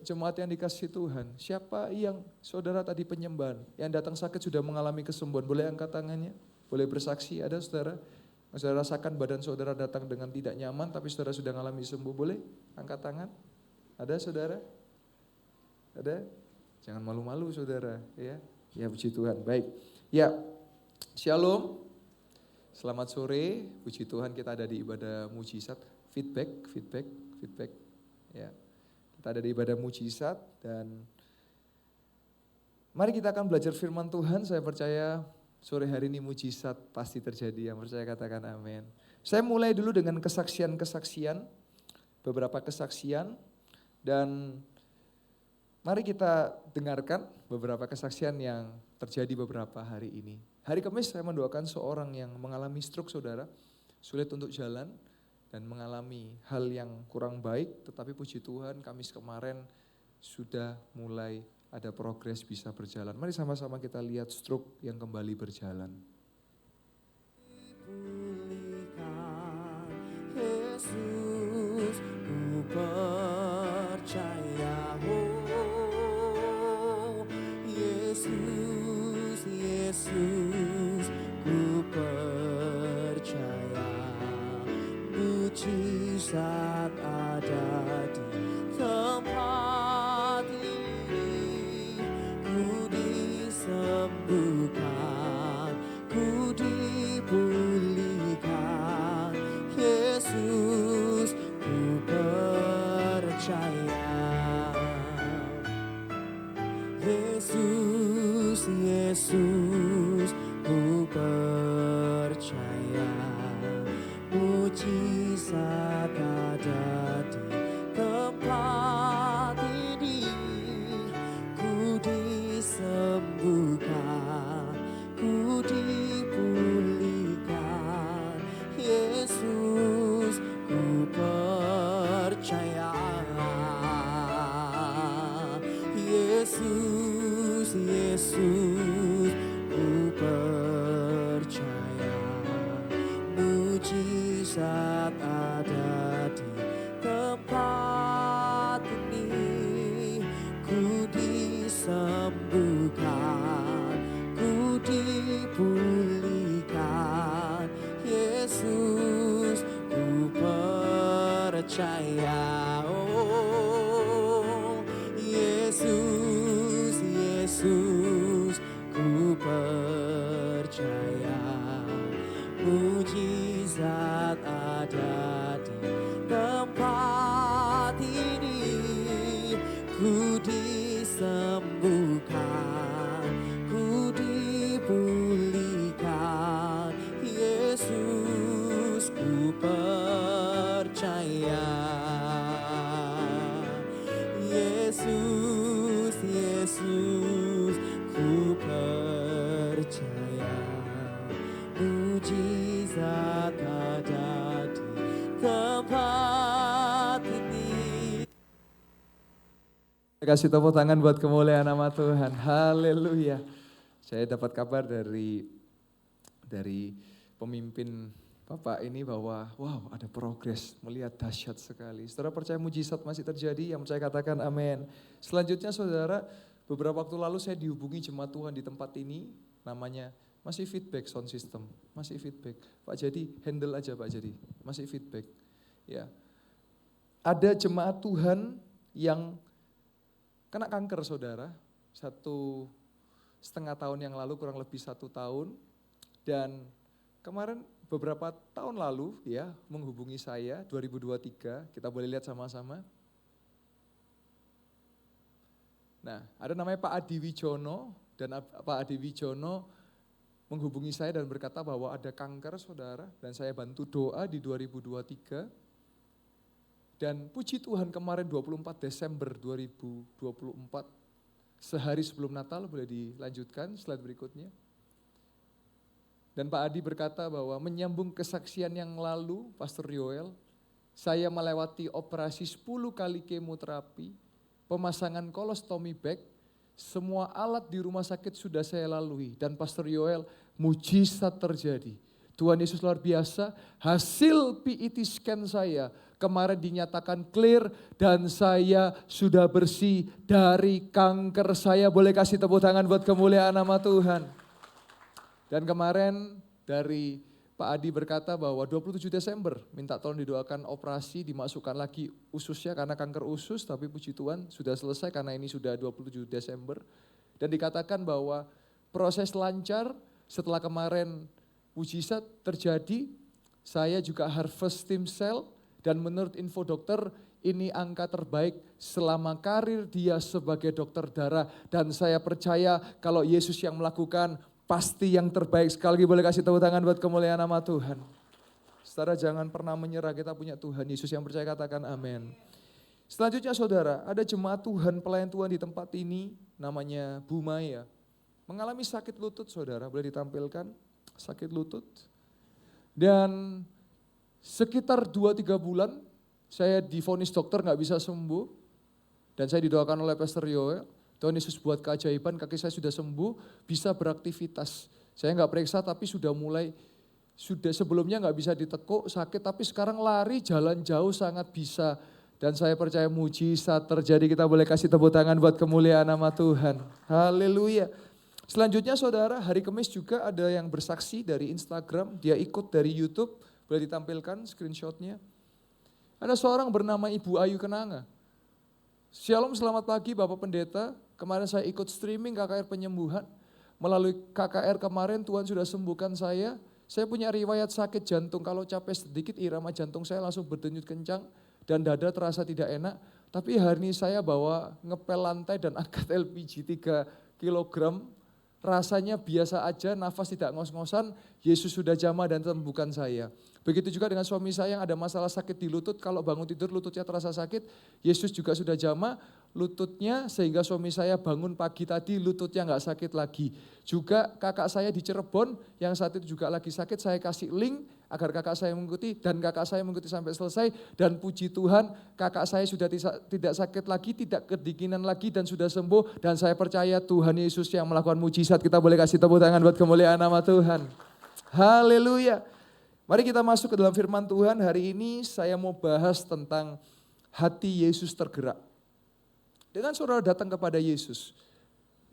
Jemaat yang dikasih Tuhan, siapa yang saudara tadi penyembahan, yang datang sakit sudah mengalami kesembuhan, boleh angkat tangannya, boleh bersaksi, ada saudara? Saudara rasakan badan saudara datang dengan tidak nyaman, tapi saudara sudah mengalami sembuh, boleh angkat tangan? Ada saudara? Ada? Jangan malu-malu saudara, ya. Ya puji Tuhan, baik. Ya, shalom, selamat sore, puji Tuhan kita ada di ibadah mujizat, feedback, ya. Kita ada di ibadah mujizat dan mari kita akan belajar firman Tuhan. Saya percaya sore hari ini mujizat pasti terjadi. Yang percaya katakan amin. Saya mulai dulu dengan kesaksian-kesaksian, beberapa kesaksian, dan mari kita dengarkan beberapa kesaksian yang terjadi beberapa hari ini. Hari Kamis saya mendoakan seorang yang mengalami stroke saudara, sulit untuk jalan, dan mengalami hal yang kurang baik, tetapi puji Tuhan Kamis kemarin sudah mulai ada progres bisa berjalan. Mari sama-sama kita lihat stroke yang kembali berjalan. Yesus, ku percaya, oh Yesus, Yesus, ku percaya. Mujizat ada di tempat ini, ku disembuhkan, ku dipulihkan. Yesus, ku percaya. Yesus, Yesus, ku percaya. Mujizat ada di tempat ini, ku disembuhkan, ku dipulihkan. Yesus, ku percaya. Yesus, Yesus, ku percaya. Mujizat ada di tempat ini, ku disembuhkan, ku dipulihkan. Yesus, ku percaya. Oh Yesus, Yesus, ku percaya. Mujizat ada di tempat ini, ku disembuhkan, ku dipulihkan. Yesus, ku percaya. Yesus, Yesus, ku percaya. Mujizat ada di tempat ini. Kasih tepuk tangan buat kemuliaan nama Tuhan. Haleluya. Saya dapat kabar dari pemimpin Bapak ini bahwa wow ada progres, melihat dahsyat sekali. Saudara percaya mujizat masih terjadi? Yang percaya katakan amin. Selanjutnya saudara, beberapa waktu lalu saya dihubungi jemaat Tuhan di tempat ini, namanya masih feedback sound system, masih feedback. Pak Jadi handle aja Pak Jadi, masih feedback. Ya, ada jemaat Tuhan yang kena kanker saudara, 1,5 tahun yang lalu, kurang lebih 1 tahun. Dan kemarin beberapa tahun lalu ya menghubungi saya, 2023, kita boleh lihat sama-sama. Nah ada namanya Pak Adi Wijono, dan Pak Adi Wijono menghubungi saya dan berkata bahwa ada kanker saudara, dan saya bantu doa di 2023. Dan puji Tuhan kemarin 24 Desember 2024, sehari sebelum Natal, boleh dilanjutkan slide berikutnya. Dan Pak Adi berkata bahwa menyambung kesaksian yang lalu, Pastor Yoel, saya melewati operasi 10 kali kemoterapi, pemasangan kolostomi bag, semua alat di rumah sakit sudah saya lalui. Dan Pastor Yoel, mujizat terjadi. Tuhan Yesus luar biasa, hasil PET scan saya kemarin dinyatakan clear dan saya sudah bersih dari kanker. Saya boleh kasih tepuk tangan buat kemuliaan nama Tuhan. Dan kemarin dari Pak Adi berkata bahwa 27 Desember minta tolong didoakan operasi, dimasukkan lagi ususnya karena kanker usus, tapi puji Tuhan sudah selesai karena ini sudah 27 Desember. Dan dikatakan bahwa proses lancar setelah kemarin mujizat terjadi, saya juga harvest stem cell dan menurut info dokter ini angka terbaik selama karir dia sebagai dokter darah. Dan saya percaya kalau Yesus yang melakukan, pasti yang terbaik. Sekali lagi boleh kasih tepuk tangan buat kemuliaan nama Tuhan. Saudara jangan pernah menyerah, kita punya Tuhan Yesus yang percaya katakan amin. Selanjutnya saudara, ada jemaat Tuhan, pelayan Tuhan di tempat ini, namanya Bu Maya. Mengalami sakit lutut saudara, boleh ditampilkan, sakit lutut. Dan sekitar 2-3 bulan, saya divonis dokter gak bisa sembuh. Dan saya didoakan oleh Pastor Yoel. Tuhan Yesus buat keajaiban, kaki saya sudah sembuh, bisa beraktivitas. Saya nggak periksa tapi sudah sebelumnya nggak bisa ditekuk, sakit, tapi sekarang lari jalan jauh sangat bisa. Dan saya percaya mujizat terjadi, kita boleh kasih tepuk tangan buat kemuliaan nama Tuhan. Haleluya. Selanjutnya saudara, hari Kamis juga ada yang bersaksi dari Instagram, dia ikut dari YouTube, boleh ditampilkan screenshotnya. Ada seorang bernama Ibu Ayu Kenanga. Shalom, selamat pagi Bapak Pendeta. Kemarin saya ikut streaming KKR penyembuhan. Melalui KKR kemarin Tuhan sudah sembuhkan saya. Saya punya riwayat sakit jantung. Kalau capek sedikit irama jantung saya langsung berdenyut kencang. Dan dada terasa tidak enak. Tapi hari ini saya bawa ngepel lantai dan angkat LPG 3 kilogram. Rasanya biasa aja, nafas tidak ngos-ngosan. Yesus sudah jamah dan sembuhkan saya. Begitu juga dengan suami saya yang ada masalah sakit di lutut, kalau bangun tidur lututnya terasa sakit, Yesus juga sudah jamah lututnya sehingga suami saya bangun pagi tadi lututnya nggak sakit lagi. Juga kakak saya di Cirebon yang saat itu juga lagi sakit, saya kasih link agar kakak saya mengikuti dan kakak saya mengikuti sampai selesai. Dan puji Tuhan kakak saya sudah tidak sakit lagi, tidak kedinginan lagi dan sudah sembuh. Dan saya percaya Tuhan Yesus yang melakukan mujizat, kita boleh kasih tepuk tangan buat kemuliaan nama Tuhan. Haleluya. Mari kita masuk ke dalam firman Tuhan. Hari ini saya mau bahas tentang hati Yesus tergerak. Dengan saudara datang kepada Yesus,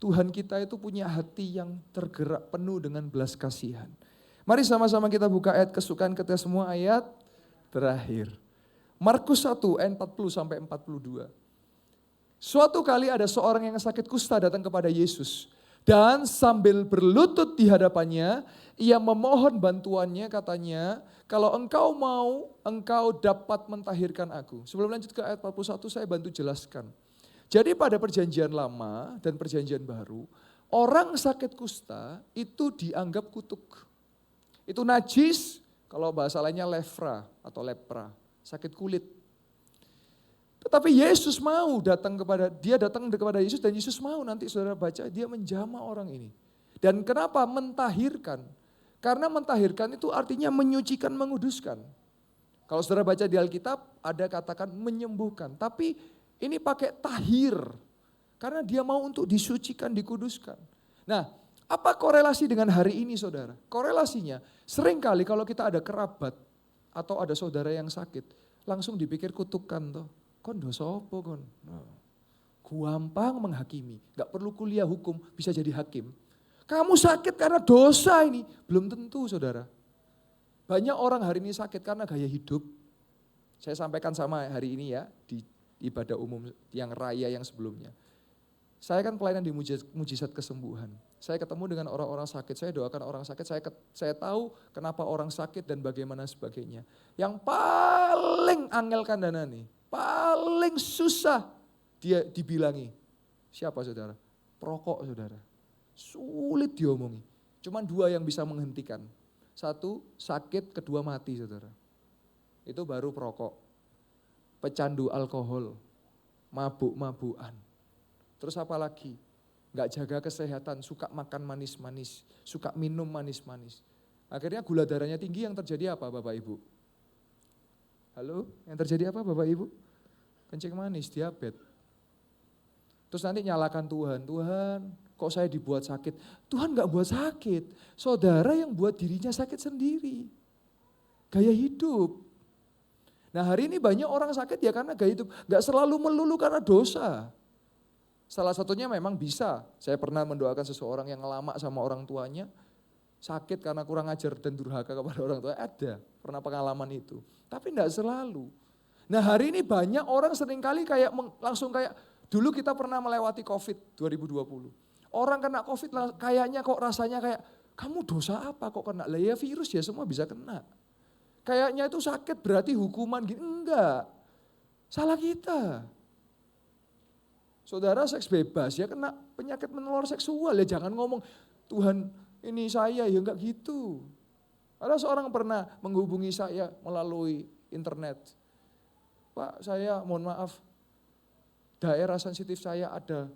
Tuhan kita itu punya hati yang tergerak penuh dengan belas kasihan. Mari sama-sama kita buka ayat kesukaan kita semua, ayat terakhir. Markus 1 ayat 40 sampai 42. Suatu kali ada seorang yang sakit kusta datang kepada Yesus. Dan sambil berlutut di hadapannya, ia memohon bantuannya, katanya, kalau engkau mau, engkau dapat mentahirkan aku. Sebelum lanjut ke ayat 41, saya bantu jelaskan. Jadi pada perjanjian lama dan perjanjian baru, orang sakit kusta itu dianggap kutuk. Itu najis, kalau bahasa lainnya lepra atau lepra, sakit kulit. Tetapi Yesus mau datang kepada Yesus dan Yesus mau, nanti saudara baca, dia menjamah orang ini. Dan kenapa mentahirkan? Karena mentahirkan itu artinya menyucikan, menguduskan. Kalau saudara baca di Alkitab ada katakan menyembuhkan, tapi ini pakai tahir. Karena dia mau untuk disucikan, dikuduskan. Nah, apa korelasi dengan hari ini saudara? Korelasinya seringkali kalau kita ada kerabat atau ada saudara yang sakit, langsung dipikir kutukan toh. Kon dosa apa kon? Gampang menghakimi, gak perlu kuliah hukum, bisa jadi hakim. Kamu sakit karena dosa ini, belum tentu saudara. Banyak orang hari ini sakit karena gaya hidup. Saya sampaikan sama hari ini ya, di ibadah umum yang raya yang sebelumnya. Saya kan pelayanan di mujizat kesembuhan. Saya ketemu dengan orang-orang sakit, saya doakan orang sakit, saya tahu kenapa orang sakit dan bagaimana sebagainya. Yang paling angel kandana nih, paling susah dia dibilangi. Siapa saudara? Perokok saudara. Sulit diomongi. Cuman dua yang bisa menghentikan. Satu sakit, kedua mati saudara. Itu baru perokok. Pecandu alkohol, mabuk-mabukan. Terus apa lagi? Gak jaga kesehatan, suka makan manis-manis, suka minum manis-manis. Akhirnya gula darahnya tinggi, yang terjadi apa Bapak Ibu? Halo, yang terjadi apa Bapak Ibu? Kencing manis, diabetes. Terus nanti nyalakan Tuhan, Tuhan kok saya dibuat sakit? Tuhan gak buat sakit, saudara yang buat dirinya sakit sendiri. Gaya hidup. Nah hari ini banyak orang sakit ya karena gaya hidup. Gak selalu melulu karena dosa. Salah satunya memang bisa. Saya pernah mendoakan seseorang yang lama sama orang tuanya. Sakit karena kurang ajar dan durhaka kepada orang tua. Ada, pernah pengalaman itu. Tapi tidak selalu. Nah hari ini banyak orang seringkali kayak langsung kayak, dulu kita pernah melewati COVID 2020. Orang kena COVID kayaknya kok rasanya kayak, kamu dosa apa kok kena? Lah ya virus ya semua bisa kena. Kayaknya itu sakit berarti hukuman gitu. Enggak, salah kita. Saudara seks bebas ya kena penyakit menular seksual ya jangan ngomong Tuhan ini saya ya enggak gitu. Ada seorang pernah menghubungi saya melalui internet. Pak saya mohon maaf daerah sensitif saya ada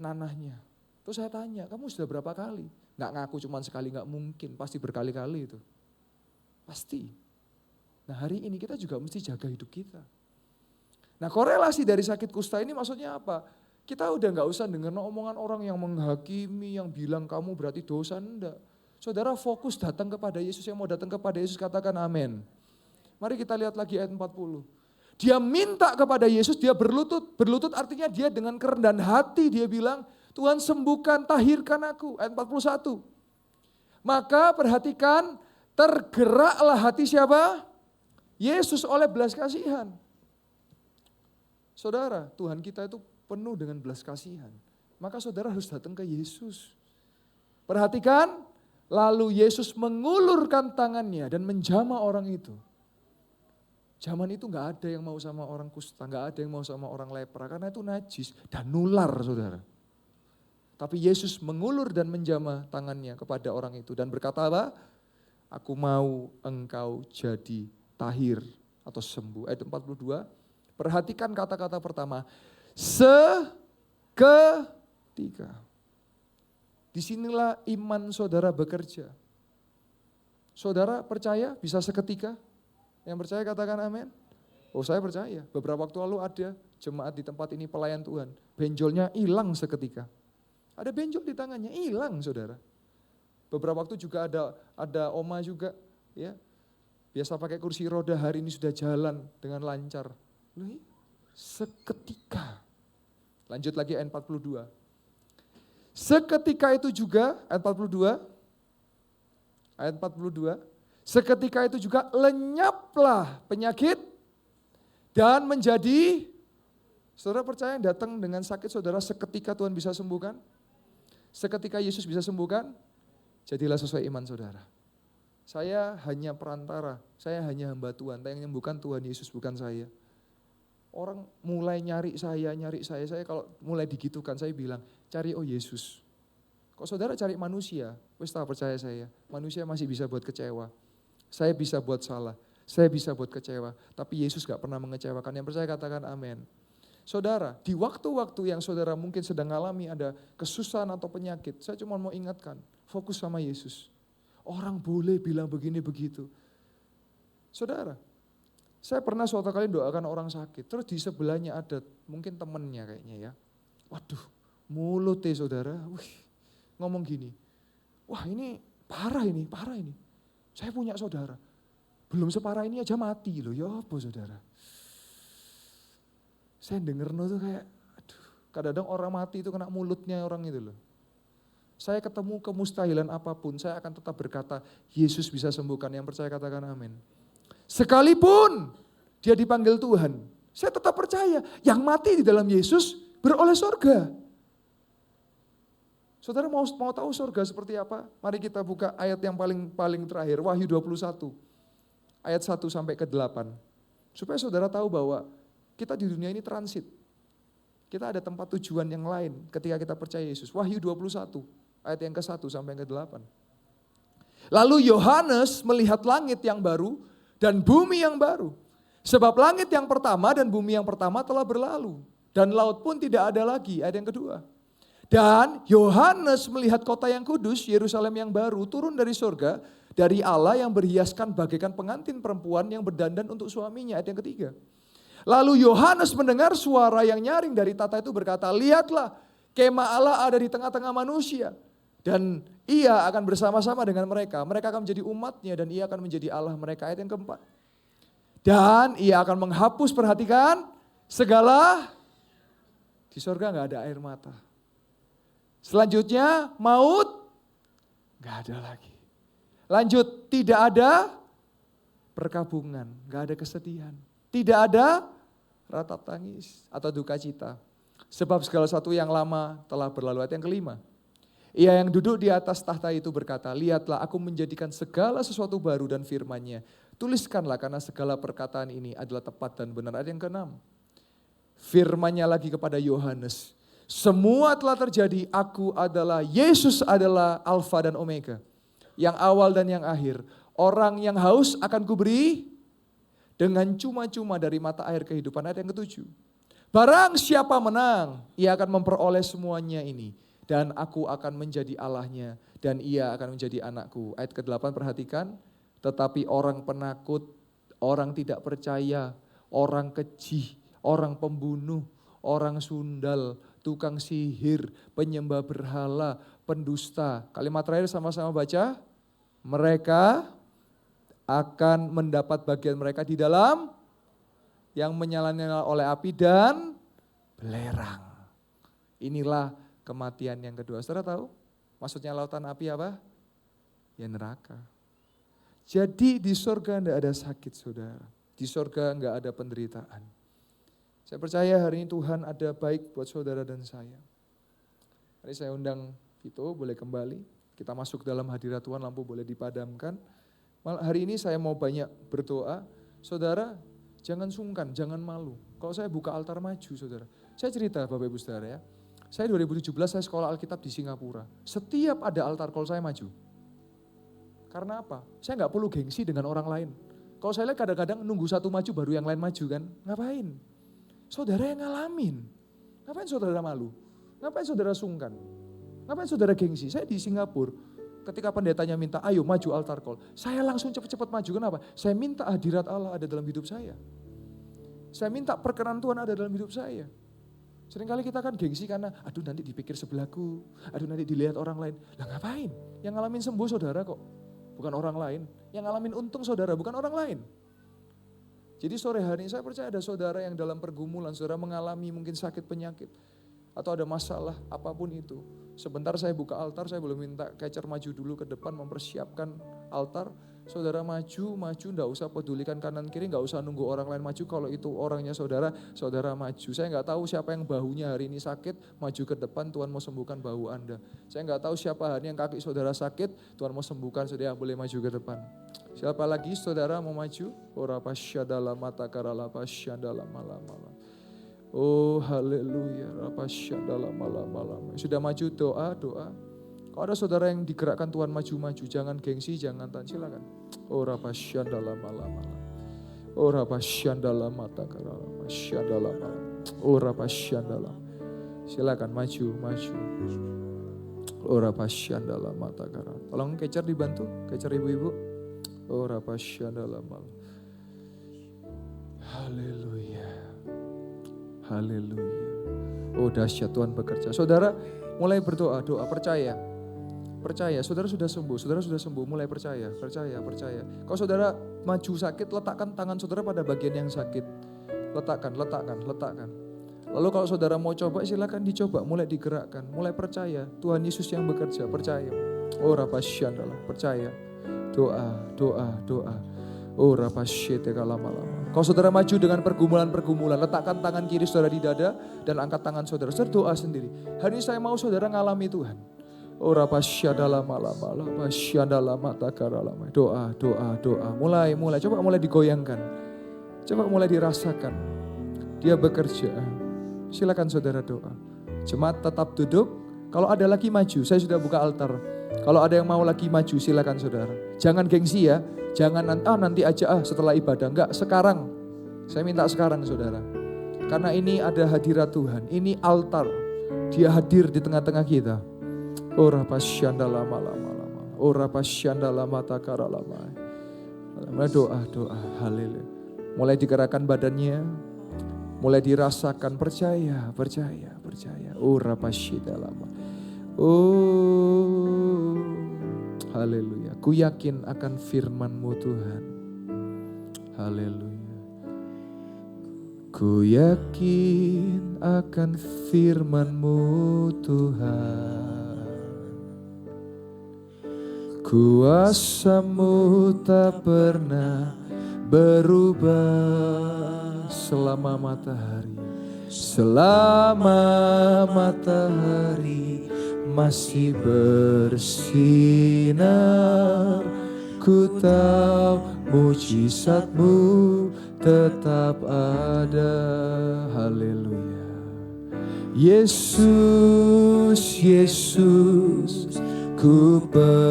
nanahnya. Terus saya tanya kamu sudah berapa kali? Enggak ngaku cuma sekali enggak mungkin pasti berkali-kali itu. Pasti. Nah hari ini kita juga mesti jaga hidup kita. Nah korelasi dari sakit kusta ini maksudnya apa? Kita udah gak usah dengar omongan orang yang menghakimi, yang bilang kamu berarti dosa, enggak. Saudara fokus datang kepada Yesus, yang mau datang kepada Yesus katakan amin. Mari kita lihat lagi ayat 40. Dia minta kepada Yesus, dia berlutut. Berlutut artinya dia dengan kerendahan hati dia bilang, Tuhan sembuhkan, tahirkan aku. Ayat 41. Maka perhatikan, tergeraklah hati siapa? Yesus oleh belas kasihan. Saudara, Tuhan kita itu penuh dengan belas kasihan. Maka saudara harus datang ke Yesus. Perhatikan, lalu Yesus mengulurkan tangannya dan menjamah orang itu. Zaman itu gak ada yang mau sama orang kusta, gak ada yang mau sama orang lepra, karena itu najis dan nular saudara. Tapi Yesus mengulur dan menjamah tangannya kepada orang itu dan berkata apa? Aku mau engkau jadi tahir atau sembuh. Ayat 42, perhatikan kata-kata pertama. Seketika. Disinilah iman saudara bekerja. Saudara percaya bisa seketika? Yang percaya katakan amin. Oh saya percaya. Beberapa waktu lalu ada jemaat di tempat ini pelayan Tuhan. Benjolnya hilang seketika. Ada benjol di tangannya, hilang saudara. Beberapa waktu juga ada oma juga, ya biasa pakai kursi roda, hari ini sudah jalan dengan lancar. Seketika. Lanjut lagi ayat 42. Seketika itu juga, ayat 42. Ayat 42. Seketika itu juga lenyaplah penyakit dan menjadi, saudara percaya yang datang dengan sakit saudara seketika Tuhan bisa sembuhkan? Seketika Yesus bisa sembuhkan? Jadilah sesuai iman saudara. Saya hanya perantara, saya hanya hamba Tuhan, yang menyembuhkan Tuhan Yesus bukan saya. Orang mulai nyari saya kalau mulai digitukan saya bilang, cari oh Yesus. Kok saudara cari manusia? Wes tak percaya saya, manusia masih bisa buat kecewa. Saya bisa buat salah, saya bisa buat kecewa, tapi Yesus gak pernah mengecewakan. Yang percaya katakan amin. Saudara, di waktu-waktu yang saudara mungkin sedang alami ada kesusahan atau penyakit, saya cuma mau ingatkan, fokus sama Yesus. Orang boleh bilang begini begitu. Saudara, saya pernah suatu kali doakan orang sakit, terus di sebelahnya ada mungkin temennya kayaknya ya. Waduh, mulutnya saudara, ngomong gini, wah ini parah ini. Saya punya saudara, belum separah ini aja mati loh, ya apa saudara. Saya denger tuh kayak, aduh, kadang-kadang orang mati itu kena mulutnya orang itu loh. Saya ketemu kemustahilan apapun, saya akan tetap berkata, Yesus bisa sembuhkan, yang percaya katakan amin. Sekalipun dia dipanggil Tuhan, saya tetap percaya, yang mati di dalam Yesus beroleh surga. Saudara mau tahu surga seperti apa? Mari kita buka ayat yang paling terakhir, Wahyu 21, ayat 1 sampai ke 8. Supaya saudara tahu bahwa kita di dunia ini transit. Kita ada tempat tujuan yang lain ketika kita percaya Yesus. Wahyu 21, ayat yang ke-1 sampai yang ke-8. Lalu Yohanes melihat langit yang baru dan bumi yang baru. Sebab langit yang pertama dan bumi yang pertama telah berlalu. Dan laut pun tidak ada lagi, ayat yang kedua. Dan Yohanes melihat kota yang kudus, Yerusalem yang baru, turun dari surga, dari Allah yang berhiaskan bagaikan pengantin perempuan yang berdandan untuk suaminya, ayat yang ketiga. Lalu Yohanes mendengar suara yang nyaring dari tata itu berkata, lihatlah kemah Allah ada di tengah-tengah manusia. Dan ia akan bersama-sama dengan mereka. Mereka akan menjadi umatnya dan ia akan menjadi Allah mereka. Ayat yang keempat. Dan ia akan menghapus, perhatikan, segala, di surga gak ada air mata. Selanjutnya maut, gak ada lagi. Lanjut, tidak ada perkabungan, gak ada kesedihan. Tidak ada ratap tangis atau duka cita. Sebab segala sesuatu yang lama telah berlalu. Ayat yang kelima. Ia yang duduk di atas tahta itu berkata, lihatlah aku menjadikan segala sesuatu baru dan firman-Nya. Tuliskanlah karena segala perkataan ini adalah tepat dan benar. Ayat yang keenam. Firman-Nya lagi kepada Yohanes. Semua telah terjadi, aku adalah, Yesus adalah Alfa dan Omega. Yang awal dan yang akhir. Orang yang haus akan kuberi dengan cuma-cuma dari mata air kehidupan. Ayat yang ketujuh. Barang siapa menang, ia akan memperoleh semuanya ini. Dan aku akan menjadi Allahnya dan ia akan menjadi anakku. Ayat ke-8 perhatikan. Tetapi orang penakut, orang tidak percaya, orang keji, orang pembunuh, orang sundal, tukang sihir, penyembah berhala, pendusta. Kalimat terakhir sama-sama baca. Mereka akan mendapat bagian mereka di dalam yang menyala-nyala oleh api dan belerang. Inilah kematian yang kedua. Saudara tahu maksudnya lautan api apa? Ya neraka. Jadi di surga tidak ada sakit saudara. Di surga enggak ada penderitaan. Saya percaya hari ini Tuhan ada baik buat saudara dan saya. Hari saya undang Vito boleh kembali. Kita masuk dalam hadirat Tuhan, lampu boleh dipadamkan. Hari ini saya mau banyak berdoa. Saudara jangan sungkan, jangan malu. Kalau saya buka altar maju saudara. Saya cerita Bapak Ibu Saudara ya. Saya 2017 saya sekolah Alkitab di Singapura. Setiap ada altar call saya maju. Karena apa? Saya nggak perlu gengsi dengan orang lain. Kalau saya lihat kadang-kadang nunggu satu maju baru yang lain maju kan. Ngapain? Saudara yang ngalamin. Ngapain saudara malu? Ngapain saudara sungkan? Ngapain saudara gengsi? Saya di Singapura. Ketika pendetanya minta ayo maju altar call. Saya langsung cepat-cepat maju. Kenapa? Saya minta hadirat Allah ada dalam hidup saya. Saya minta perkenan Tuhan ada dalam hidup saya. Seringkali kita kan gengsi karena, aduh nanti dipikir sebelahku, aduh nanti dilihat orang lain. Lah ngapain? Yang ngalamin sembuh saudara kok, bukan orang lain. Yang ngalamin untung saudara, bukan orang lain. Jadi sore hari ini saya percaya ada saudara yang dalam pergumulan, saudara mengalami mungkin sakit penyakit, atau ada masalah apapun itu. Sebentar saya buka altar, saya belum minta catcher maju dulu ke depan mempersiapkan altar. Saudara maju, enggak usah pedulikan kanan kiri, enggak usah nunggu orang lain maju. Kalau itu orangnya saudara, saudara maju. Saya enggak tahu siapa yang bahunya hari ini sakit, maju ke depan, Tuhan mau sembuhkan bahu Anda. Saya enggak tahu siapa hari ini yang kaki saudara sakit, Tuhan mau sembuhkan, saudara boleh maju ke depan. Siapa lagi saudara mau maju? Ora pasyadala mata karala pasyadala malam-malam. Oh haleluya, rapasyadala malam-malam. Sudah maju doa. Kalau ada saudara yang digerakkan Tuhan maju-maju, jangan gengsi, jangan silakan. Oh rapasyandala malam-malam. Oh rapasyandala mata karala pasyadala malam. Oh rapasyandala. Silakan maju. Oh rapasyandala mata karala. Tolong kecer dibantu, kecer ibu-ibu. Oh rapasyandala malam. Haleluya. Haleluya. Oh dahsyat Tuhan bekerja. Saudara mulai berdoa, doa percaya. Percaya, saudara sudah sembuh, mulai percaya. Kalau saudara maju sakit, letakkan tangan saudara pada bagian yang sakit. Letakkan. Lalu kalau saudara mau coba, silakan dicoba, mulai digerakkan, mulai percaya. Tuhan Yesus yang bekerja, percaya. Oh rapasyandala, percaya. Doa. Oh rapasyete kalama-lama. Kalau saudara maju dengan pergumulan, letakkan tangan kiri saudara di dada dan angkat tangan saudara. Saudara doa sendiri. Hari ini saya mau saudara ngalami Tuhan. Oh rapasyadala malam-malam, pasyadala mata karalama. Doa. Mulai. Coba mulai digoyangkan. Coba mulai dirasakan. Dia bekerja. Silakan saudara doa. Jemaat tetap duduk. Kalau ada lagi maju, saya sudah buka altar. Kalau ada yang mau lagi maju, silakan saudara. Jangan gengsi ya. Jangan nanti aja setelah ibadah. Enggak, sekarang. Saya minta sekarang saudara. Karena ini ada hadirat Tuhan. Ini altar. Dia hadir di tengah-tengah kita. Ora pasyandala malam-malam. Ora pasyandala mata karalama. Doa. Haleluya. Mulai digerakkan badannya. Mulai dirasakan percaya. Ora pasyandala. Oh. Haleluya. Ku yakin akan firman-Mu Tuhan. Haleluya. Ku yakin akan firman-Mu Tuhan. Kuasa-Mu tak pernah berubah selama matahari masih bersinar. Ku tahu mujizat-Mu tetap ada. Haleluya. Yesus, Yesus, ku percaya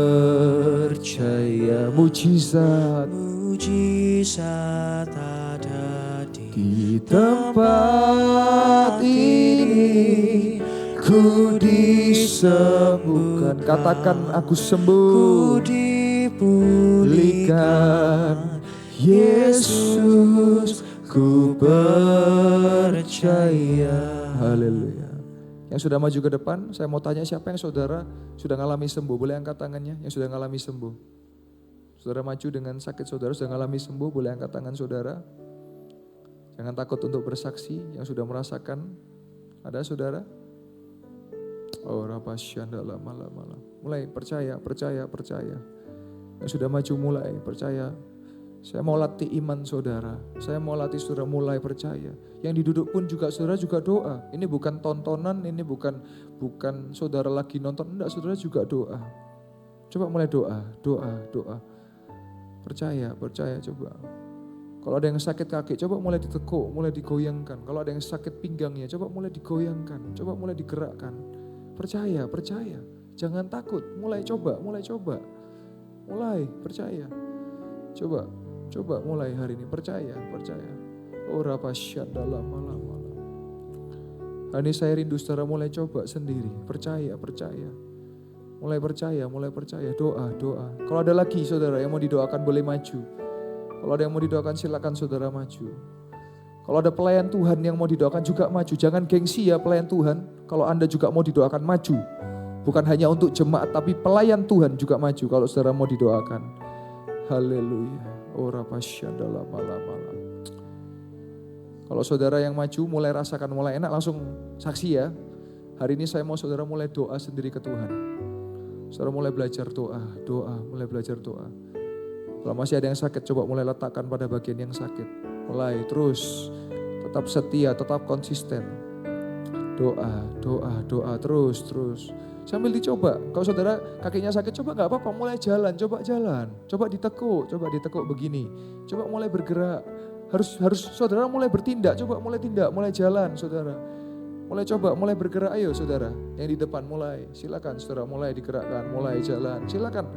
mujizat ada di tempat ini. Ku disembuhkan. Katakan aku sembuh. Ku dipulihkan. Yesus, ku percaya. Haleluya. Yang sudah maju ke depan, saya mau tanya siapa yang saudara sudah ngalami sembuh. Boleh angkat tangannya yang sudah ngalami sembuh. Saudara maju dengan sakit saudara sudah ngalami sembuh, boleh angkat tangan saudara. Jangan takut untuk bersaksi yang sudah merasakan. Ada saudara? Oh, rapasyanda lama. Mulai percaya. Yang sudah maju mulai percaya. Saya mau latih iman saudara. Saya mau latih saudara mulai percaya. Yang diduduk pun juga saudara juga doa. Ini bukan tontonan, ini bukan saudara lagi nonton. Enggak, saudara juga doa. Coba mulai doa. Percaya coba. Kalau ada yang sakit kaki, coba mulai ditekuk, mulai digoyangkan. Kalau ada yang sakit pinggangnya, coba mulai digoyangkan. Coba mulai digerakkan. Percaya. Jangan takut, mulai coba. Mulai percaya. Coba mulai hari ini percaya. Oh rapasyanda lama. Hari ini saya rindu saudara mulai coba sendiri. Percaya. Mulai percaya. Doa. Kalau ada lagi saudara yang mau didoakan boleh maju. Kalau ada yang mau didoakan silakan saudara maju. Kalau ada pelayan Tuhan yang mau didoakan juga maju. Jangan gengsi ya pelayan Tuhan. Kalau Anda juga mau didoakan maju. Bukan hanya untuk jemaat tapi pelayan Tuhan juga maju kalau saudara mau didoakan. Haleluya. Ora pasyanda lama. Kalau saudara yang maju mulai rasakan mulai enak langsung saksi ya. Hari ini saya mau saudara mulai doa sendiri ke Tuhan. Saudara mulai belajar doa. Mulai belajar doa. Kalau masih ada yang sakit coba mulai letakkan pada bagian yang sakit. Mulai terus tetap setia, tetap konsisten. Doa terus. Sambil dicoba, kalau saudara kakinya sakit coba gak apa-apa mulai jalan. Coba ditekuk begini. Coba mulai bergerak. Harus saudara mulai bertindak, coba mulai tindak, mulai jalan saudara. Mulai bergerak ayo saudara. Yang di depan mulai, silakan saudara mulai digerakkan, mulai jalan. Silakan.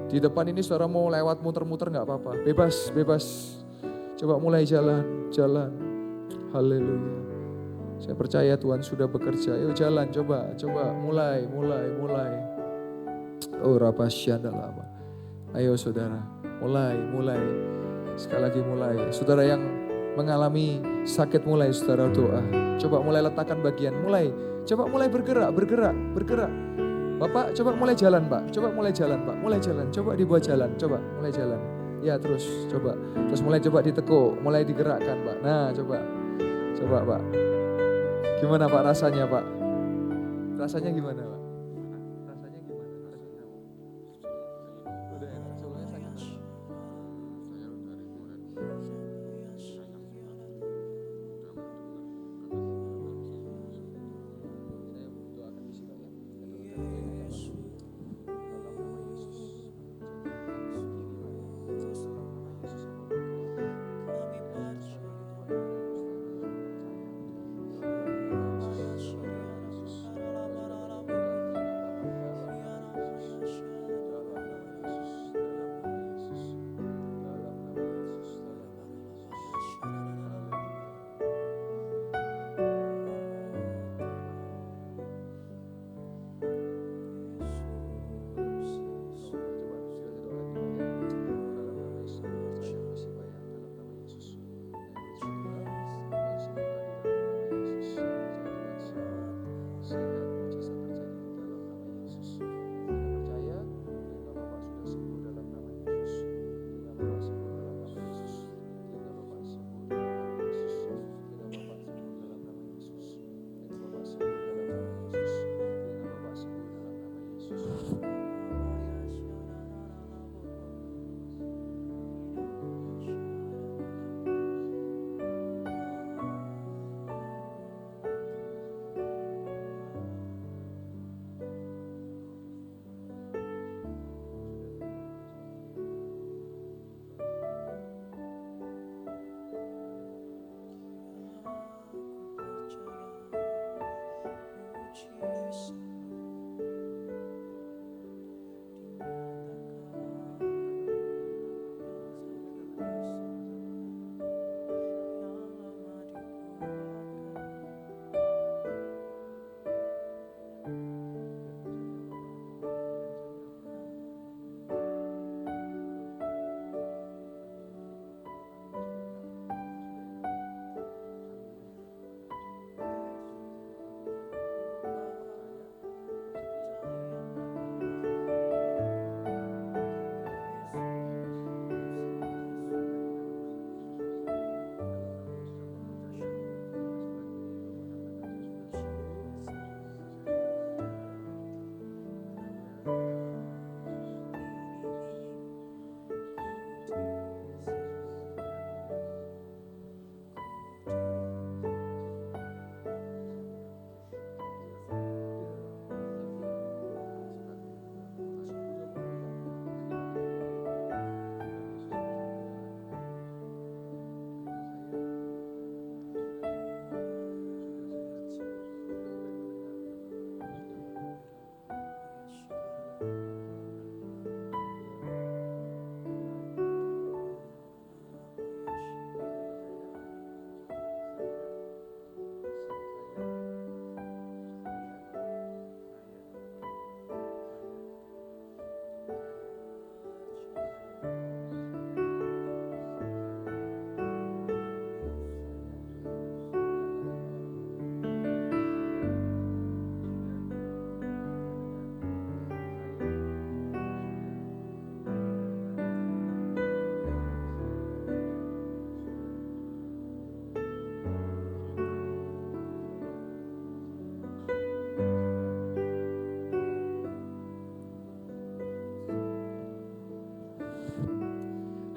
Di depan ini saudara mau lewat muter-muter gak apa-apa, bebas. Coba mulai jalan. Haleluya. Saya percaya Tuhan sudah bekerja. Ayo jalan, coba mulai. Oh rapasyanda lama. Ayo saudara, mulai. Sekali lagi mulai. Saudara yang mengalami sakit mulai saudara doa. Coba mulai letakkan bagian, mulai. Coba mulai bergerak. Bapak coba mulai jalan Pak. Mulai jalan. Coba dibuat jalan, coba mulai jalan. Ya terus mulai coba ditekuk, mulai digerakkan Pak. Nah coba Pak. Gimana Pak rasanya Pak? Rasanya gimana Pak? Udah enak, sebelumnya sakit. Saya doakan di sini ya.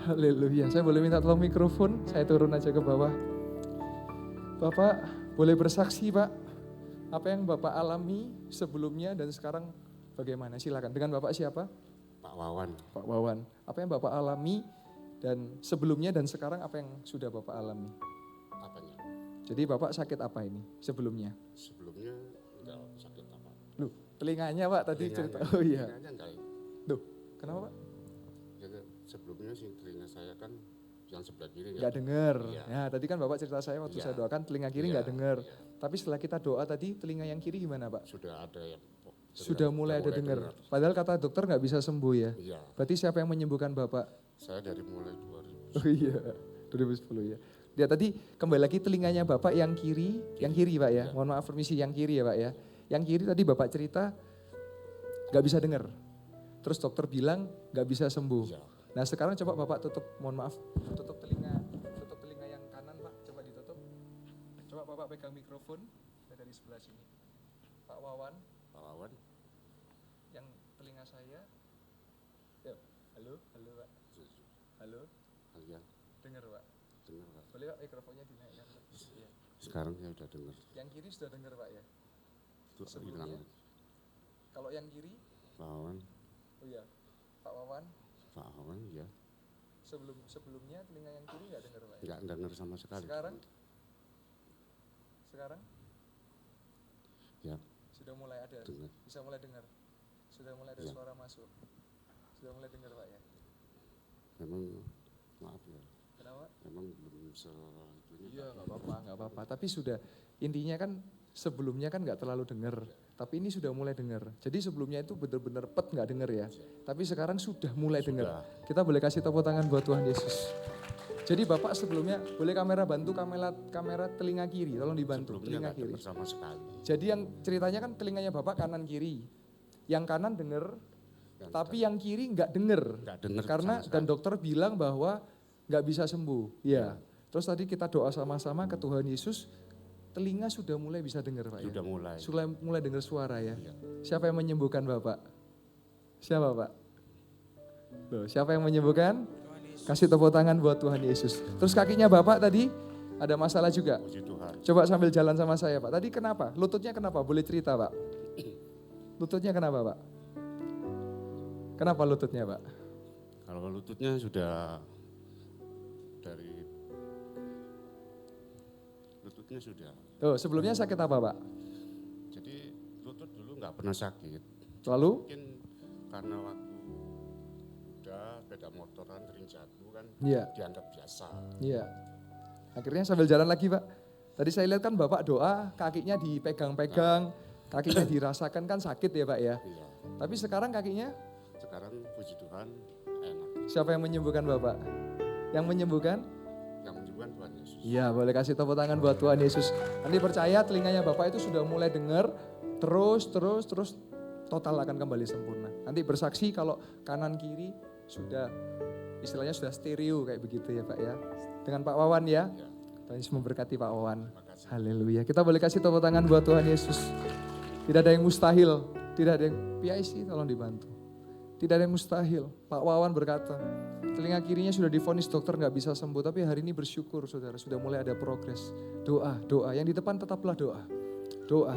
Haleluya. Saya boleh minta tolong mikrofon, saya turun aja ke bawah. Bapak boleh bersaksi Pak, apa yang Bapak alami sebelumnya dan sekarang bagaimana? Silakan. Dengan Bapak siapa? Pak Wawan. Pak Wawan. Apa yang Bapak alami dan sebelumnya dan sekarang apa yang sudah Bapak alami? Apanya? Jadi Bapak sakit apa ini sebelumnya? Sebelumnya enggak sakit apa. Loh, telinganya Pak tadi cerita. Oh iya. Telinganya enggak. Loh, kenapa Pak? Ya, sebelumnya sih telinga saya kan yang sebelah kiri Nggak dengar. Iya. Ya, tadi kan Bapak cerita saya waktu Iya. saya doakan telinga kiri Iya, nggak dengar. iya. Tapi setelah kita doa tadi telinga yang kiri gimana Pak? Sudah ada yang Sudah mulai ada dengar. Padahal kata dokter nggak bisa sembuh ya. Iya. Berarti siapa yang menyembuhkan Bapak? Saya dari mulai 2000. Oh iya, 2010 ya. Dia tadi kembali lagi telinganya Bapak yang kiri Pak ya. Iya. Mohon maaf permisi yang kiri ya Pak ya. Yang kiri tadi Bapak cerita nggak bisa dengar. Terus dokter bilang nggak bisa sembuh. Iya. Nah sekarang coba Bapak tutup, mohon maaf, tutup telinga yang kanan Pak, coba ditutup. Coba Bapak pegang mikrofon dari sebelah sini. Pak Wawan, Pak Wawan. yang telinga saya. Yuk, halo Pak. Halo, Kalian dengar Pak. dengar Pak. Boleh Pak mikrofonnya dinaikkan? Iya. Sekarang saya udah dengar. Yang kiri sudah dengar Pak ya? Itu Sebelumnya? hilang. Kalau yang kiri, Pak Wawan. oh iya, Pak Wawan, Pak Wawan ya. sebelumnya telinga yang kiri nggak dengar Pak ya? Enggak dengar sama sekali. Sekarang Ya, sudah mulai ada, dengar. bisa mulai dengar, sudah mulai ada Ya. suara masuk, sudah mulai dengar Pak ya? Memang maaf ya. Kenapa? Memang belum seitunya. Iya nggak apa-apa. Tapi sudah intinya kan sebelumnya kan nggak terlalu dengar, tapi ini sudah mulai dengar. Jadi sebelumnya itu benar-benar pet nggak dengar ya, tapi sekarang sudah mulai dengar. Kita boleh kasih tepuk tangan buat Tuhan Yesus. Jadi Bapak sebelumnya boleh bantu kamera telinga kiri, tolong dibantu Sebelumnya telinga enggak kiri. dengar sama sekali. Jadi yang ceritanya kan telinganya Bapak kanan kiri, yang kanan dengar, tapi yang kiri nggak dengar. Enggak dengar Karena sama dan sekali. dokter bilang bahwa nggak bisa sembuh. Ya. Terus tadi kita doa sama-sama ke Tuhan Yesus, telinga sudah mulai bisa dengar Pak ya. Sudah mulai. Sudah mulai dengar suara ya. Iya. Siapa yang menyembuhkan Bapak? Siapa Pak? Loh, siapa yang menyembuhkan? Kasih tepuk tangan buat Tuhan Yesus. Terus kakinya Bapak tadi ada masalah juga. Puji Tuhan. Coba sambil jalan sama saya Pak. Tadi kenapa? Lututnya kenapa? Boleh cerita Pak? Lututnya kenapa Pak? Kenapa lututnya Pak? Kalau lututnya sudah dari lututnya sudah. Tuh, sebelumnya sakit apa Pak? Jadi lutut dulu nggak pernah sakit. Lalu? Mungkin karena waktu udah sepeda motoran sering jatuh kan Iya. dianggap biasa. Iya. Akhirnya sambil jalan lagi Pak. Tadi saya lihat kan Bapak doa, kakinya dipegang-pegang, kakinya dirasakan kan sakit ya Pak ya. Iya. Tapi sekarang kakinya Sekarang puji Tuhan enak. siapa yang menyembuhkan Bapak? Yang menyembuhkan? Yang menyembuhkan Tuhan Yesus. Iya, boleh kasih tepuk tangan buat Tuhan Yesus. Nanti percaya telinganya Bapak itu sudah mulai dengar, terus total akan kembali sempurna. Nanti bersaksi kalau kanan kiri sudah istilahnya sudah stereo kayak begitu ya Pak ya. Dengan Pak Wawan ya. Ya. Tuhan Yesus memberkati Pak Wawan. Terima kasih. Haleluya. Kita boleh kasih tepuk tangan buat Tuhan Yesus. Tidak ada yang mustahil. Tidak ada yang PIC tolong dibantu. Tidak ada yang mustahil. Pak Wawan berkata, telinga kirinya sudah divonis dokter nggak bisa sembuh. Tapi hari ini bersyukur saudara, sudah mulai ada progres. Doa. Yang di depan tetaplah doa. Doa.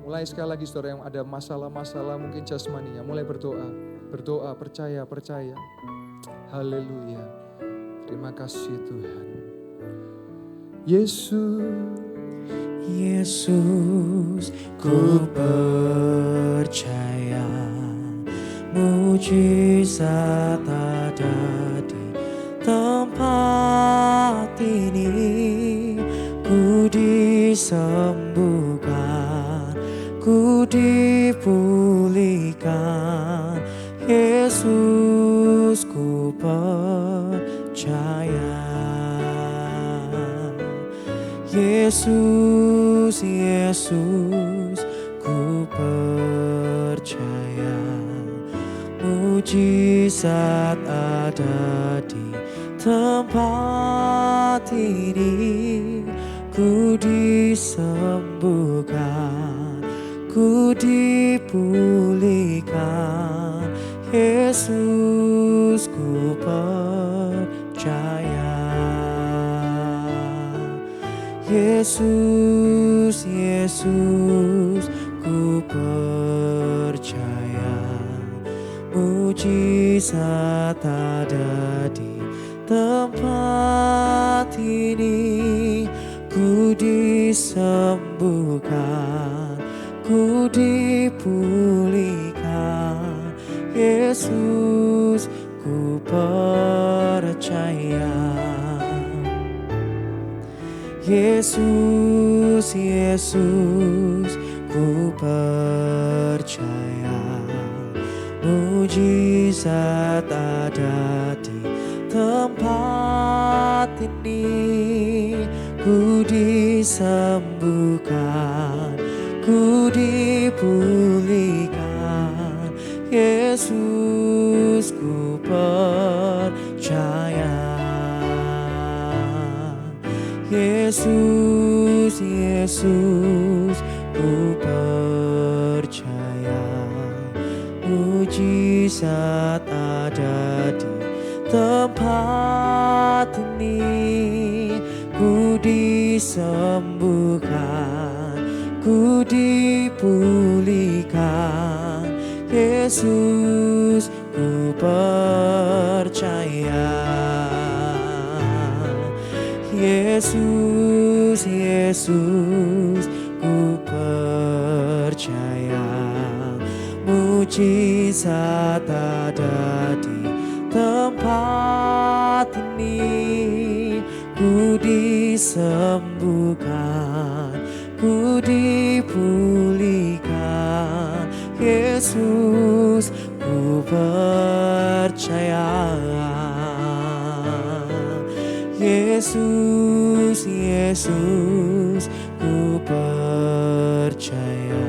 Mulai sekali lagi saudara yang ada masalah-masalah mungkin jasmaninya. Mulai berdoa, percaya. Haleluya. Terima kasih Tuhan. Yesus, ku percaya mujizat ada di tempat ini. Ku disembuhkan, ku dipulihkan. Yesus, ku percaya. Yesus, ku percaya mujizat ada di tempat ini. Ku disembuhkan, ku dipulihkan. Yesus ku percaya. Yesus, Yesus ku percaya. Mujizat ada di tempat ini. Ku disembuhkan, ku dipulihkan. Yesus ku percaya. Yesus, Yesus ku percaya. Mujizat ada di tempat ini. Ku disembuhkan, ku dipulihkan. Yesus ku percaya. Yesus, Yesus ku percaya. Mujizat ada di tempat ini. Ku disembuhkan, ku dipulihkan. Yesus ku percaya. Yesus, Yesus ku percaya. Mujizat ada di tempat ini. Ku disembuhkan, ku dipulihkan. Yesus ku percaya. Yesus, Yesus ku percaya.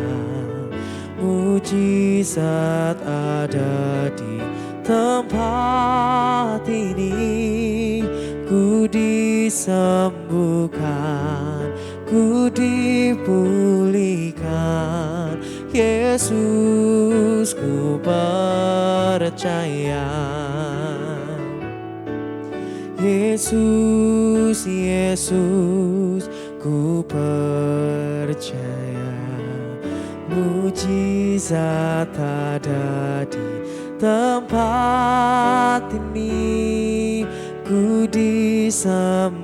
Mujizat ada di tempat ini. Ku disembuhkan, ku dipulihkan. Yesus ku percaya. Yesus, Yesus ku percaya. Mujizat ada di tempat ini. Ku disembuhkan,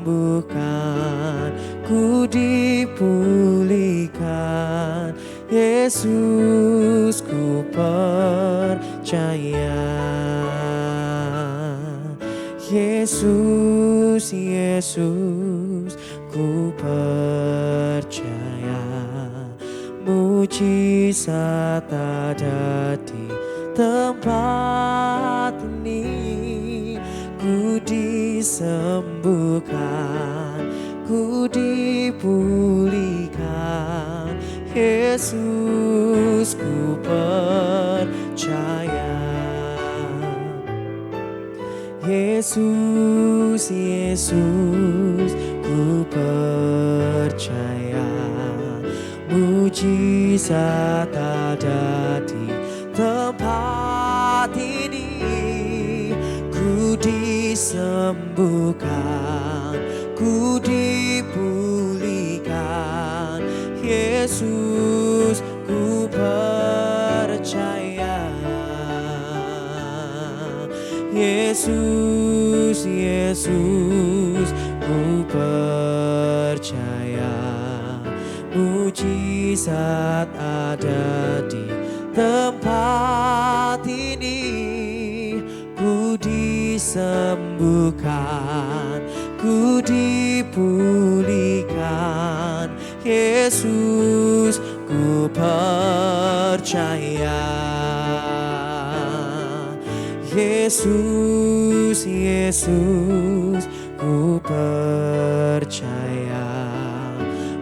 ku dipulihkan. Yesus ku percaya. Yesus, Yesus ku percaya. Mujizat ada di tempat ini. Ku disembuhkan, ku dipulihkan. Yesus ku percaya. Yesus, Yesus ku percaya. Mujizat ada di tempat ini. Ku disembuhkan, ku dipulihkan. Yesus ku percaya. Yesus, Yesus ku percaya. Mujizat ada di tempat ini. Ku disembuhkan, ku dipulihkan. Yesus ku percaya. Yesus, Yesus ku percaya.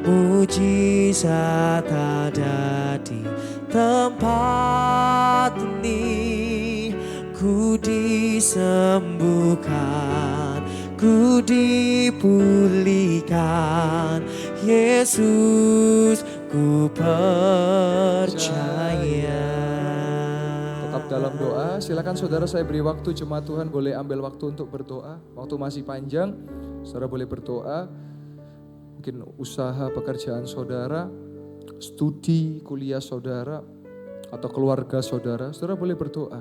Mujizat ada di tempat ini. Ku disembuhkan, ku dipulihkan. Yesus ku percaya. Tetap dalam doa. Silakan saudara, saya beri waktu, jemaat Tuhan boleh ambil waktu untuk berdoa. Waktu masih panjang, saudara boleh berdoa. Mungkin usaha pekerjaan saudara, studi kuliah saudara, atau keluarga saudara, saudara boleh berdoa.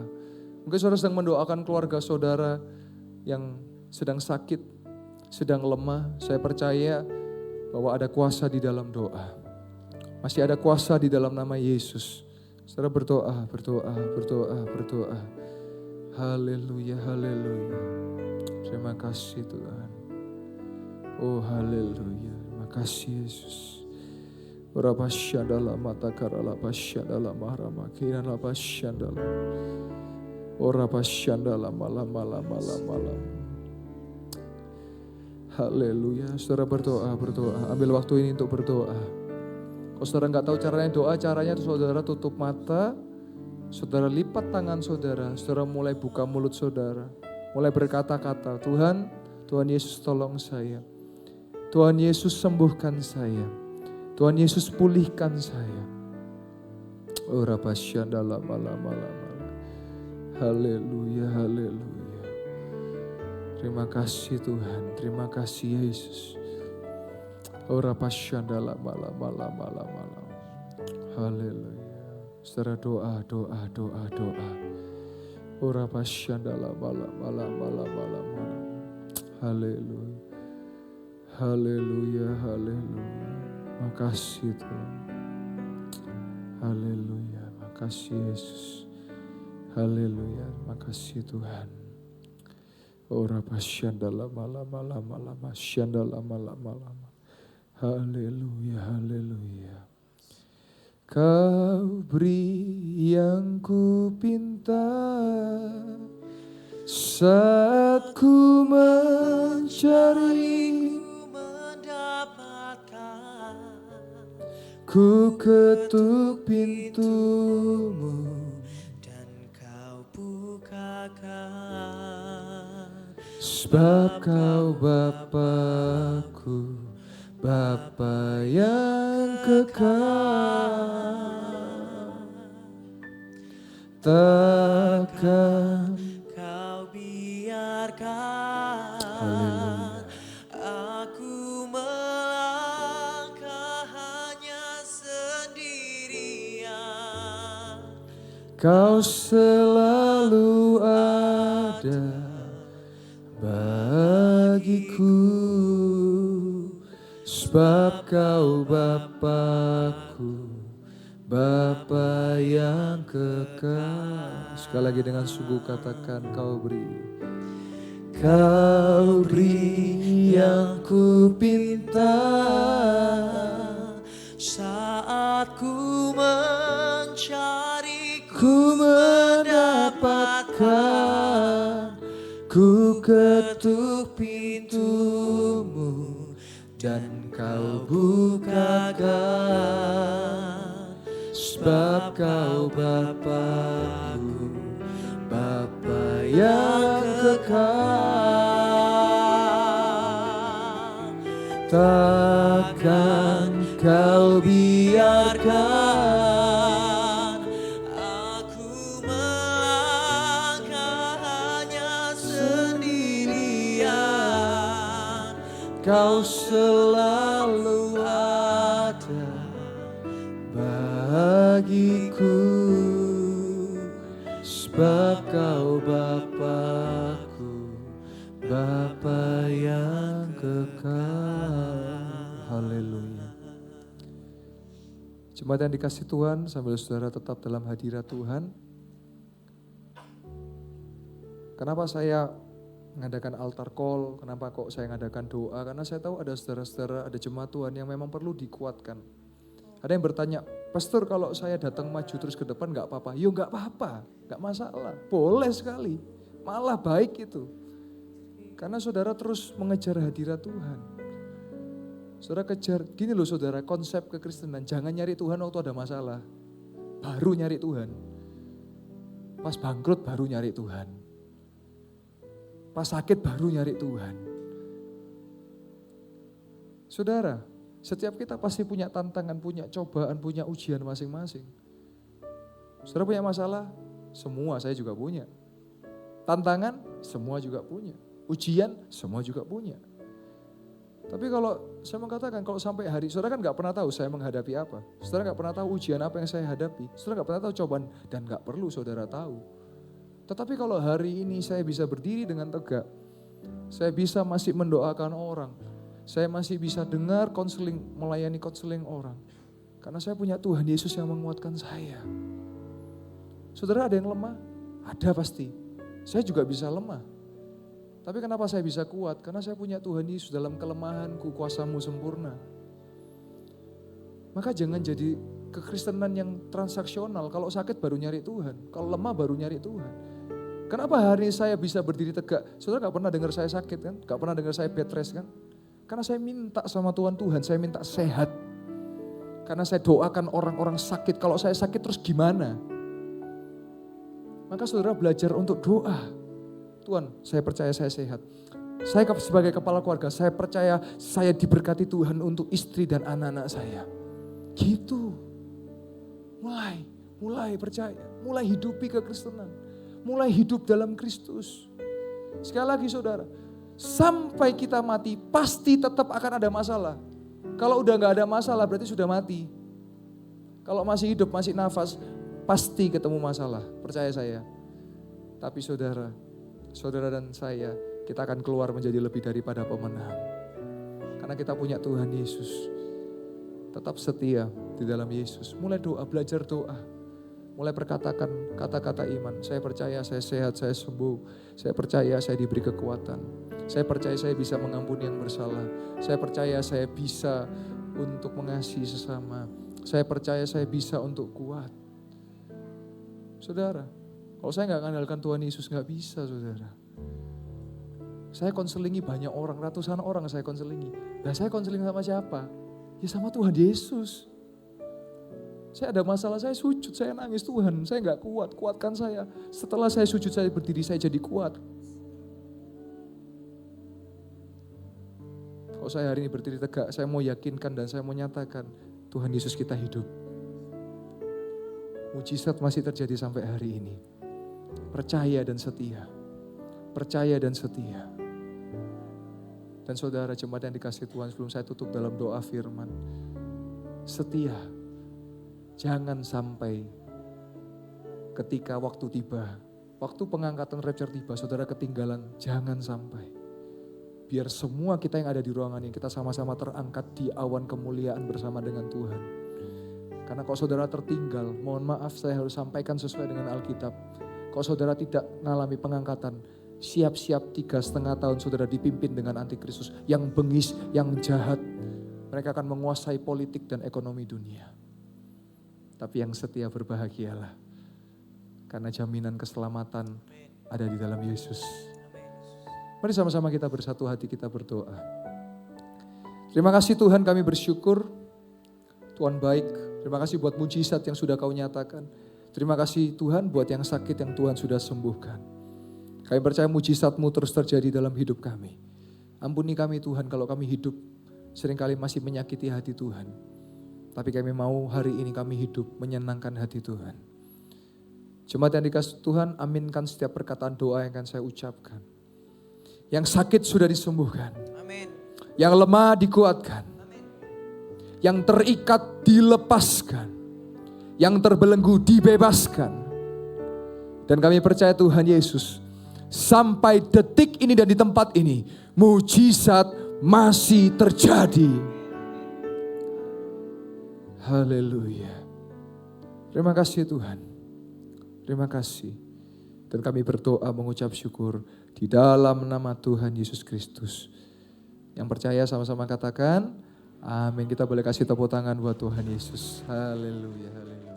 Mungkin saudara sedang mendoakan keluarga saudara yang sedang sakit, sedang lemah. Saya percaya bahwa ada kuasa di dalam doa. Masih ada kuasa di dalam nama Yesus. Saudara berdoa, berdoa, berdoa, berdoa. Haleluya, haleluya. Terima kasih Tuhan. Oh haleluya, terima kasih Yesus. Ora pasyandala mata karala pasyandala mahrama kirana pasyandala. Ora pasyandala malam malam malam malam. Haleluya. Saudara berdoa, berdoa. Ambil waktu ini untuk berdoa. Kalau saudara nggak tahu caranya doa, caranya itu saudara tutup mata, saudara lipat tangan saudara, saudara mulai buka mulut saudara, mulai berkata-kata, Tuhan, Tuhan Yesus tolong saya, Tuhan Yesus sembuhkan saya, Tuhan Yesus pulihkan saya. Oh rapasyandala malam malam malam. Haleluya, haleluya. Terima kasih Tuhan, terima kasih Yesus. Ora pasyandala malam malam malam malam. Haleluya. Saudara doa, doa, doa, doa. Ora pasyandala malam malam malam malam malam. Haleluya. Haleluya, haleluya. Makasih Tuhan. Haleluya, makasih Yesus. Haleluya, makasih Tuhan. Ora pasyandala malam malam malam pasyandala malam malam. Haleluya, haleluya. Kau beri yang ku pinta saat ku mencari, ku ketuk pintumu dan kau bukakan. sebab kau Bapa-Ku, Bapa yang kekal, takkan Kau biarkan Haleluya. aku melangkah hanya sendirian. Kau selalu ada bagiku, sebab kau Bapa-Ku, Bapa yang kekal. Sekali lagi dengan sungguh katakan, kau beri yang ku pinta Saat ku mencari, ku mendapatkan, ku ketuk pintumu dan kau bukakan, sebab kau Bapa-Ku, Bapa yang kekal, takkan kau biarkan aku melangkah hanya sendirian. kau selalu ada bagiku, sebab kau Bapa-Ku, Bapa yang kekal. Haleluya. Jemaat yang dikasih Tuhan, sambil saudara tetap dalam hadirat Tuhan. Kenapa saya mengadakan altar call, kenapa kok saya mengadakan doa? Karena saya tahu ada saudara-saudara, ada jemaat Tuhan yang memang perlu dikuatkan. Ada yang bertanya, Pastor kalau saya datang maju terus ke depan gak apa-apa? Yo gak apa-apa, gak masalah, boleh sekali. Malah baik itu. Karena saudara terus mengejar hadirat Tuhan. Saudara kejar, gini loh saudara, konsep kekristenan, jangan nyari Tuhan waktu ada masalah. Baru nyari Tuhan. Pas bangkrut baru nyari Tuhan. Pas sakit baru nyari Tuhan. Saudara, setiap kita pasti punya tantangan, punya cobaan, punya ujian masing-masing. Saudara punya masalah, Semua saya juga punya. Tantangan, semua juga punya. Ujian, semua juga punya. Tapi kalau saya mengatakan, kalau sampai hari, saudara kan gak pernah tahu saya menghadapi apa. Saudara gak pernah tahu ujian apa yang saya hadapi. Saudara gak pernah tahu cobaan, dan gak perlu saudara tahu. Tetapi kalau hari ini saya bisa berdiri dengan tegak, saya bisa masih mendoakan orang, saya masih bisa dengar konseling, melayani konseling orang. Karena saya punya Tuhan Yesus yang menguatkan saya. Saudara ada yang lemah? Ada pasti. Saya juga bisa lemah. Tapi kenapa saya bisa kuat? Karena saya punya Tuhan Yesus, dalam kelemahanku kuasamu sempurna. Maka jangan jadi kekristenan yang transaksional. Kalau sakit baru nyari Tuhan, kalau lemah baru nyari Tuhan. Kenapa hari ini saya bisa berdiri tegak? Saudara gak pernah dengar saya sakit kan? Gak pernah dengar saya bed rest kan? Karena saya minta sama Tuhan, saya minta sehat. Karena saya doakan orang-orang sakit, kalau saya sakit terus gimana? Maka saudara belajar untuk doa. Tuhan, saya percaya saya sehat. Saya sebagai kepala keluarga, saya percaya saya diberkati Tuhan untuk istri dan anak-anak saya. Gitu. Mulai percaya, mulai hidupi kekristenan. Mulai hidup dalam Kristus. Sekali lagi saudara, sampai kita mati pasti tetap akan ada masalah. Kalau udah gak ada masalah berarti sudah mati. Kalau masih hidup, masih nafas, pasti ketemu masalah, percaya saya. Tapi saudara dan saya, kita akan keluar menjadi lebih daripada pemenang. Karena kita punya Tuhan Yesus. Tetap setia di dalam Yesus. Mulai doa, belajar doa. Mulai perkatakan kata-kata iman. Saya percaya saya sehat, saya sembuh. Saya percaya saya diberi kekuatan. Saya percaya saya bisa mengampuni yang bersalah. Saya percaya saya bisa untuk mengasihi sesama. Saya percaya saya bisa untuk kuat. Saudara, kalau saya gak mengandalkan Tuhan Yesus gak bisa saudara. Saya konselingi banyak orang, ratusan orang saya konselingi. Nah saya konseling sama siapa? Ya sama Tuhan Yesus. Saya ada masalah, saya sujud, saya nangis, Tuhan saya gak kuat, kuatkan saya. Setelah saya sujud, saya berdiri, saya jadi kuat. Kalau saya hari ini berdiri tegak, saya mau yakinkan dan saya mau nyatakan, Tuhan Yesus kita hidup. Mujizat masih terjadi sampai hari ini. Percaya dan setia. Percaya dan setia. Dan saudara jemaat yang dikasihi Tuhan, sebelum saya tutup dalam doa firman. Setia. Jangan sampai ketika waktu tiba, waktu pengangkatan rapture tiba, saudara ketinggalan. Jangan sampai. Biar semua kita yang ada di ruangan ini, kita sama-sama terangkat di awan kemuliaan bersama dengan Tuhan. Karena kalau saudara tertinggal, mohon maaf saya harus sampaikan sesuai dengan Alkitab. Kalau saudara tidak mengalami pengangkatan, siap-siap 3,5 tahun saudara dipimpin dengan antikristus. Yang bengis, yang jahat. Mereka akan menguasai politik dan ekonomi dunia. Tapi yang setia berbahagialah. Karena jaminan keselamatan ada di dalam Yesus. Mari sama-sama kita bersatu hati, kita berdoa. Terima kasih Tuhan, kami bersyukur. Tuhan baik. Terima kasih buat mujizat yang sudah Kau nyatakan. Terima kasih Tuhan buat yang sakit yang Tuhan sudah sembuhkan. Kami percaya mujizat-Mu terus terjadi dalam hidup kami. Ampuni kami Tuhan kalau kami hidup seringkali masih menyakiti hati Tuhan. Tapi kami mau hari ini kami hidup menyenangkan hati Tuhan. Jemaat yang dikasihi Tuhan, aminkan setiap perkataan doa yang akan saya ucapkan. Yang sakit sudah disembuhkan. Amin. Yang lemah dikuatkan. Amin. Yang terikat dilepaskan. Yang terbelenggu dibebaskan. Dan kami percaya Tuhan Yesus, sampai detik ini dan di tempat ini, mujizat masih terjadi. Haleluya. Terima kasih Tuhan. Terima kasih. Dan kami berdoa mengucap syukur di dalam nama Tuhan Yesus Kristus. Yang percaya sama-sama katakan, amin. Kita boleh kasih tepuk tangan buat Tuhan Yesus. Haleluya, haleluya.